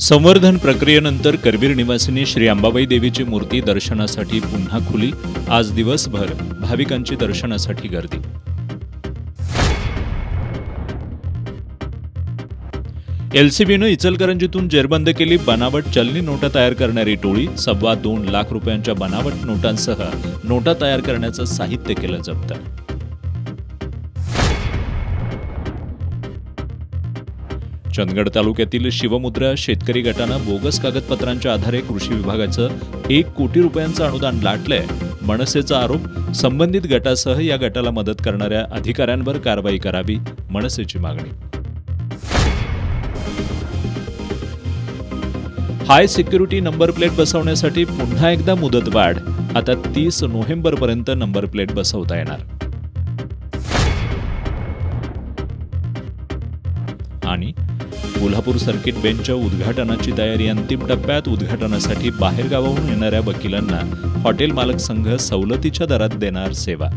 संवर्धन प्रक्रियेनंतर करवीर निवासिनी श्री अंबाबाई देवीची मूर्ती दर्शनासाठी पुन्हा खुली. आज दिवसभर भाविकांची दर्शनासाठी गर्दी. एलसीबीनं इचलकरंजीतून जेरबंद केली बनावट चलनी नोटा तयार करणारी टोळी. 2.25 लाख रुपयांच्या बनावट नोटांसह नोटा तयार करण्याचं साहित्य केलं जप्त. चंदगड तालुक्यातील शिवमुद्रा शेतकरी गटानं बोगस कागदपत्रांच्या आधारे कृषी विभागाचं 1 कोटी रुपयांचं अनुदान लाटलंय. मनसेचा आरोप. संबंधित गटासह या गटाला मदत करणाऱ्या अधिकाऱ्यांवर कारवाई करावी, मनसेची मागणी. हाय सिक्युरिटी नंबर प्लेट बसवण्यासाठी पुन्हा एकदा मुदतवाढ. आता 30 नोव्हेंबरपर्यंत नंबर प्लेट बसवता येणार. आणि कोल्हापूर सर्किट बेंचच्या उद्घाटनाची तयारी अंतिम टप्प्यात. उद्घाटनासाठी बाहेरगावाहून येणाऱ्या वकिलांना हॉटेल मालक संघ सवलतीच्या दरात देणार सेवा.